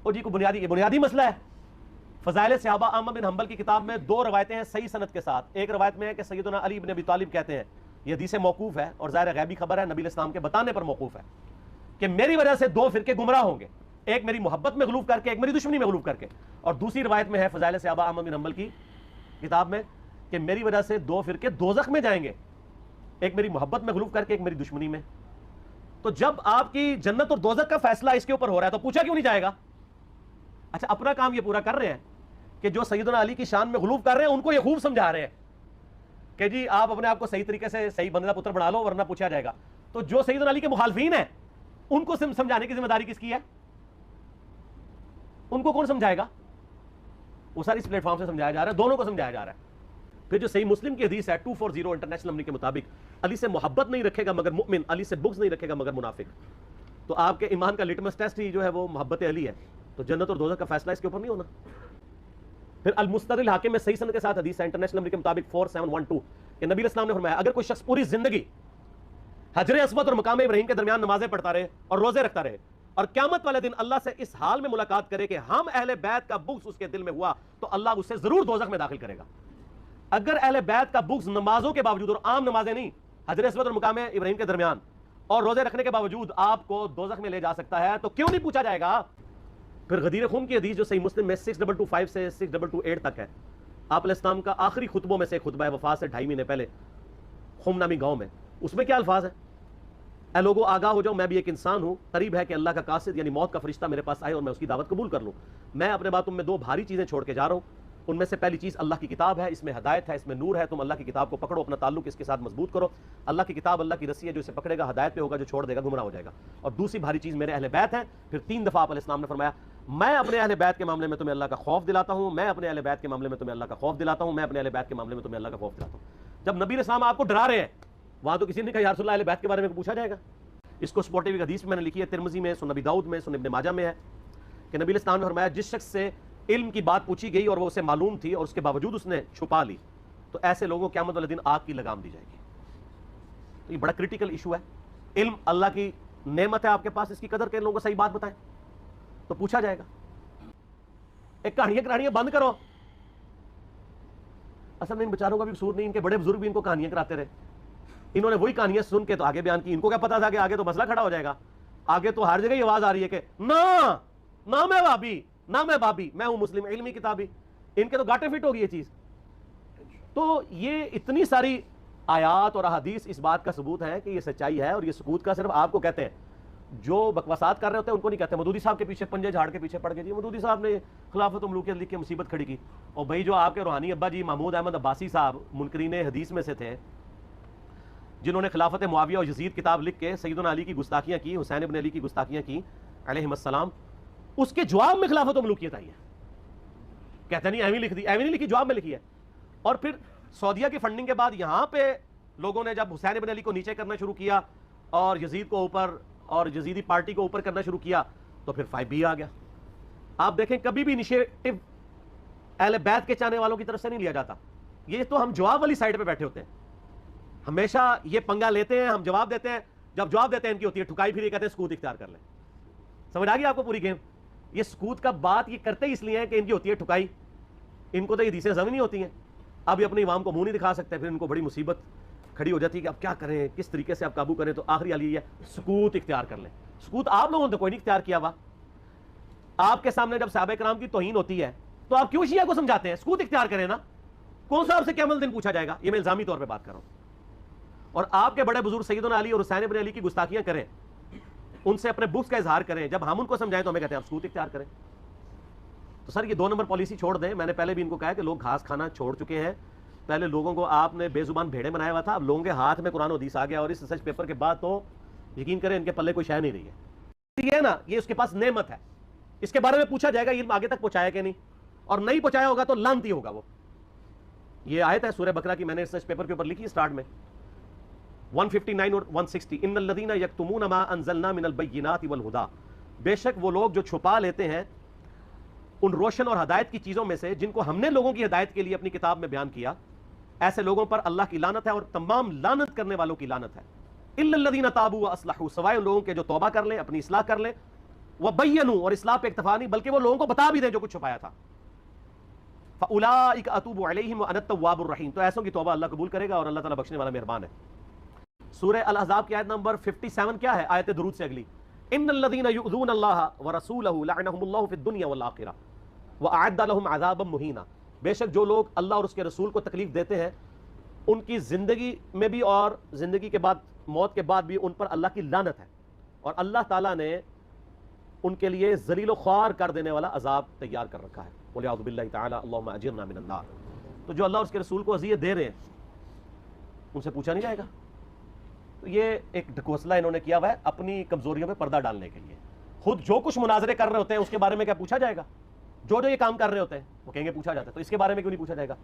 اور جی کو بنیادی مسئلہ ہے. فضائل صحابہ احمد بن حنبل کی کتاب میں 2 روایتیں ہیں صحیح سند کے ساتھ. ایک روایت میں ہے کہ سیدنا علی بن ابی طالب کہتے ہیں, یہ حدیث موقوف ہے اور ظاہر غیبی خبر ہے, نبی علیہ السلام کے بتانے پر موقوف ہے, کہ میری وجہ سے 2 فرقے گمراہ ہوں گے, ایک میری محبت میں غلوف کر کے, ایک میری دشمنی میں غلوف کر کے. اور دوسری روایت میں ہے فضائل صحابہ احمد بن حنبل کی کتاب میں کہ میری وجہ سے 2 فرقے دوزخ میں جائیں گے, ایک میری محبت میں غلوف کر کے, ایک میری دشمنی میں. تو جب آپ کی جنت اور دوزخ کا فیصلہ اس کے اوپر ہو رہا ہے تو پوچھا کیوں نہیں جائے گا؟ اچھا اپنا کام یہ پورا کر رہے ہیں کہ جو سیدنا علی کی شان میں غلوف کر رہے ہیں ان کو یہ خوب سمجھا رہے ہیں کہ جی آپ اپنے آپ کو صحیح طریقے سے صحیح بندے کا پتر بنا لو ورنہ پوچھا جائے گا. تو جو سیدنا علی کے مخالفین ہیں ان کو سمجھانے کی ذمہ داری کس کی ہے؟ ان کو کون سمجھائے گا؟ وہ ساری اس پلیٹ فارم سے سمجھایا جا رہا ہے, دونوں کو سمجھایا جا رہا ہے. پھر جو صحیح مسلم کی حدیث ہے 240 انٹرنیشنل نمبر کے مطابق, علی سے محبت نہیں رکھے گا مگر مؤمن, علی سے بغض نہیں رکھے گا مگر منافق. تو آپ کے ایمان کا لٹمس ٹیسٹ ہی جو ہے وہ محبت علی ہے, تو جنت اور دوزخ کا فیصلہ اس کے اوپر نہیں ہونا. پھر المستدرک الحاکم میں صحیح سند کے ساتھ حدیث ہے انٹرنیشنل نمبر کے مطابق 4712 کہ نبی علیہ السلام نے فرمایا, اگر کوئی شخص پوری زندگی حجر اسود اور مقام ابراہیم کے درمیان نمازیں پڑھتا رہے اور روزے رکھتا رہے اور قیامت والے دن اللہ سے اس حال میں ملاقات کرے کہ ہم اہل بیت کا بغض اس کے دل میں ہوا, تو اللہ اسے ضرور دوزخ میں داخل کرے گا. اگر اہل بیت کا بغض نمازوں کے باوجود, اور عام نمازیں نہیں, حجر اسود اور مقام ابراہیم کے درمیان اور روزے رکھنے کے باوجود آپ کو دوزخ میں لے جا سکتا ہے, تو کیوں نہیں پوچھا جائے گا؟ پھر غدیر خون کی حدیث جو صحیح مسلم میں 6225 سے 6228 تک ہے, آپ علیہ السلام کا آخری خطبوں میں سے خطبہ وفات سے 2.5 مہینے پہلے خم نامی گاؤں میں, اس میں کیا الفاظ ہیں؟ اے لوگوں آگاہ ہو جاؤ, میں بھی ایک انسان ہوں, قریب ہے کہ اللہ کا قاصد یعنی موت کا فرشتہ میرے پاس آئے اور میں اس کی دعوت قبول کر لوں. میں اپنے بعد تم میں 2 بھاری چیزیں چھوڑ کے جا رہا ہوں. ان میں سے پہلی چیز اللہ کی کتاب ہے, اس میں ہدایت ہے, اس میں نور ہے, تم اللہ کی کتاب کو پکڑو, اپنا تعلق اس کے ساتھ مضبوط کرو. اللہ کی کتاب اللہ کی رسی ہے, جو اسے پکڑے گا ہدایت پہ ہوگا, جو چھوڑ دے گا گمراہ ہو جائے گا. اور دوسری بھاری چیز میرے اہل بیت ہیں. پھر 3 دفعہ آپ علیہ السلام نے فرمایا, میں اپنے اہل بیت کے معاملے میں تمہیں اللہ کا خوف دلاتا ہوں, میں اپنے اہل بیت کے معاملے میں تمہیں اللہ کا خوف دلاتا ہوں, میں اپنے اہل بیت کے معاملے میں تمہیں اللہ کا خوف دلاتا ہوں. جب نبی علیہ السلام آپ کو ڈرا رہے ہیں, وہاں تو کسی نے کہا یا رسول اللہ اہل بیت کے بارے میں پوچھا جائے گا؟ اس کو سپورٹیو حدیث میں نے لکھی ہے, ترمذی میں, سنن ابی داؤد میں, سنن ابن ماجہ میں ہے کہ نبی علیہ السلام نے فرمایا, جس شخص سے علم کی بات پوچھی گئی اور وہ اسے معلوم تھی اور اس کے باوجود اس نے چھپا لی, تو ایسے لوگوں کو قیامت والے دن آگ کی لگام دی جائے گی. تو یہ بڑا کریٹیکل ایشو ہے. علم اللہ کی نعمت ہے آپ کے پاس, اس کی قدر کے لوگوں کو صحیح بات بتائیں تو پوچھا جائے گا. ایک کہانیاں بند کرو. اصل میں ان بیچاروں کا بھی قصور نہیں, ان کے بڑے بزرگ بھی ان کو کہانیاں کراتے رہے. انہوں نے وہی کہانیاں سن کے تو آگے بیان کی. ان کو کیا پتا تھا کہ آگے تو مسئلہ کھڑا ہو جائے گا, آگے تو ہر جگہ یہ آواز آ رہی ہے کہ نہ میں بابی, نہ میں بابی, میں ہوں مسلم علمی کتابی. ان کے تو گاٹے فٹ ہوگی یہ چیز. تو یہ اتنی ساری آیات اور احادیث اس بات کا ثبوت ہے کہ یہ سچائی ہے, اور یہ سکوت کا صرف آپ کو کہتے ہیں. جو بکواسات کر رہے ہوتے ہیں ان کو نہیں کہتے. مودودی صاحب کے پیچھے پنجے جھاڑ کے پیچھے پڑ گئے, جی مودودی صاحب نے خلافت ملوکیت لکھ کے مصیبت کھڑی کی. اور بھائی جو آپ کے روحانی ابا جی محمود احمد عباسی صاحب منکرین حدیث میں سے تھے, جنہوں نے خلافت معاویہ اور یزید کتاب لکھ کے سیدنا علی کی گستاخیاں کی, حسین ابن علی کی گستاخیاں کی علیہم السلام, اس کے جواب میں خلافت و ملوکیت آئی ہے. کہتے نہیں ایویں لکھ دی, ایویں نہیں لکھی, جواب میں لکھی ہے. اور پھر سعودیہ کی فنڈنگ کے بعد یہاں پہ لوگوں نے جب حسین ابن علی کو نیچے کرنا شروع کیا اور یزید کو اوپر اور یزیدی پارٹی کو اوپر کرنا شروع کیا, تو پھر 5B آ گیا. آپ دیکھیں کبھی بھی انیشیٹو اہل بیت کے چاہنے والوں کی طرف سے نہیں لیا جاتا. یہ تو ہم جواب والی سائڈ پہ بیٹھے ہوتے ہیں, ہمیشہ یہ پنگا لیتے ہیں, ہم جواب دیتے ہیں. جب جواب دیتے ہیں ان کی ہوتی ہے ٹھکائی, پھر یہ کہتے ہیں سکوت اختیار کر لیں. سمجھ آ گئی آپ کو پوری گیم؟ یہ سکوت کا بات یہ کرتے ہی اس لیے ہے کہ ان کی ہوتی ہے ٹھکائی. ان کو تو یہ حدیثیں زمین نہیں ہوتی ہیں. اب یہ اپنے عوام کو منہ نہیں دکھا سکتے, پھر ان کو بڑی مصیبت کھڑی ہو جاتی ہے کہ اب کیا کریں, کس طریقے سے آپ قابو کریں. تو آخری حل یہ ہے سکوت اختیار کر لیں. سکوت آپ لوگوں نے تو کوئی نہیں اختیار کیا ہوا. آپ کے سامنے جب صحابہ کرام کی توہین ہوتی ہے تو آپ کیوں شیعہ کو سمجھاتے ہیں؟ سکوت اختیار کریں نا. کون سا آپ سے قیامت دن پوچھا جائے گا؟ یہ میں الزامی طور پہ بات کر رہا ہوں. اور آپ کے بڑے بزرگ سیدنا علی اور حسین ابن علی کی گستاخیاں کریں, ان سے اپنے بغض کا اظہار کریں, جب ہم ان کو سمجھائیں تو ہمیں کہتے ہیں آپ سکوت اختیار کریں. تو سر یہ 2 نمبر پالیسی چھوڑ دیں. میں نے پہلے بھی ان کو کہا کہ لوگ گھاس کھانا چھوڑ چکے ہیں. پہلے لوگوں کو آپ نے بے زبان بھیڑے بنایا ہوا تھا, اب لوگوں کے ہاتھ میں قرآن و حدیث آ گیا, اور اس ریسرچ پیپر کے بعد تو یقین کریں ان کے پلے کوئی شے نہیں رہی ہے. یہ ہے نا, یہ اس کے پاس نعمت ہے, اس کے بارے میں پوچھا جائے گا علم آگے تک پہنچایا کہ نہیں, اور نہیں پہنچایا ہوگا تو لعنتی ہوگا وہ. یہ آیت ہے سورہ بقرہ کی, میں نے ریسرچ پیپر کے اوپر لکھی اسٹارٹ میں 159 اور 160. ان الذین یکتمون ما انزلنا من البینات والہدی, بے شک وہ لوگ جو چھپا لیتے ہیں ان روشن اور ہدایت کی چیزوں میں سے جن کو ہم نے لوگوں کی ہدایت کے لیے اپنی کتاب میں بیان کیا, ایسے لوگوں پر اللہ کی لعنت ہے اور تمام لعنت کرنے والوں کی لعنت ہے. الا الذین تابوا واصلحوا, سوائے ان لوگوں کے جو توبہ کر لیں, اپنی اصلاح کر لیں, وبینوا، اور اصلاح پہ اکتفا نہیں بلکہ وہ لوگوں کو بتا بھی دیں جو کچھ چھپایا تھا. فاولئک اتوب علیہم وانا التواب الرحیم، تو ایسوں کی توبہ اللہ قبول کرے گا اور اللہ تعالیٰ بخشنے والا مہربان ہے. سورہ الاحزاب کی آیت نمبر 57 کیا ہے؟ آیت درود سے اگلی. ان الذین یؤذون اللہ ورسولہ لعنہم اللہ فی الدنیا والآخرہ واعد لهم عذابا مہینا، بے شک جو لوگ اللہ اور اس کے رسول کو تکلیف دیتے ہیں ان کی زندگی میں بھی اور زندگی کے بعد، موت کے بعد بھی ان پر اللہ کی لعنت ہے، اور اللہ تعالیٰ نے ان کے لیے ذلیل و خوار کر دینے والا عذاب تیار کر رکھا ہے. وَلِعَوْذُ بِاللَّهِ تَعَالَى اللَّهُمَّ أَجِرْنَا مِنَ النَّارِ. تو جو اللہ اور اس کے رسول کو اذیت دے رہے ہیں ان سے پوچھا نہیں جائے گا؟ تو یہ ایک ڈھکوسلا انہوں نے کیا ہوا ہے اپنی کمزوریوں پہ پردہ ڈالنے کے لیے. خود جو کچھ مناظرے کر رہے ہوتے ہیں اس کے بارے میں کیا پوچھا جائے گا؟ جو یہ کام کر رہے ہوتے ہیں وہ کہیں گے پوچھا جاتا ہے، تو اس کے بارے میں کیوں نہیں پوچھا جائے گا؟